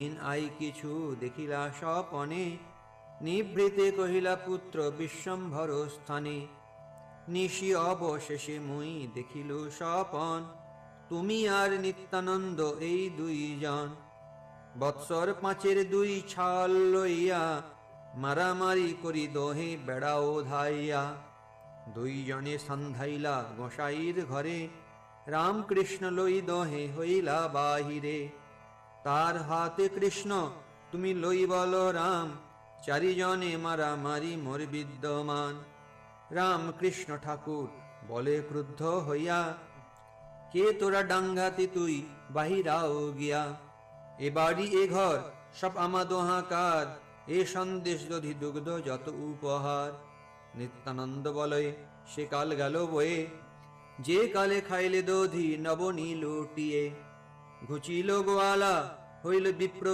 I কিছু দেখিলা স্বপনে, নিভৃতে কহিলা পুত্র বিশ্বম্ভর স্থানে। নিশি অবশেষে মুই দেখিল স্বপন, তুমি আর নিত্যানন্দ এই দুইজন। বৎসর পাঁচের দুই ছাল লইয়া, মারামারি করি দোহে বেড়াও ধাইয়া। দুইজনে সন্ধাইলা গোসাইর ঘরে, রামকৃষ্ণ লই দোহে হইলা বাহিরে। তার হাতে কৃষ্ণ তুমি লই বল রাম, চারিজনে মারামারি মোর বিদ্যমান। রামকৃষ্ণ ঠাকুর বলে ক্রুদ্ধ হইয়া, কে তোরা ডাঙ্গাতে তুই বাহিরাও গিয়া। এ বাড়ি এ ঘর সব আমা দোহাকার, এ সন্দেশ দধি দুগ্ধ যত উপহার। নিত্যানন্দ বলে সে কাল গেল বয়ে, যে কালে খাইলে দধি নবনী লুটিয়ে। ঘুচিল গোয়ালা হইল বিপ্র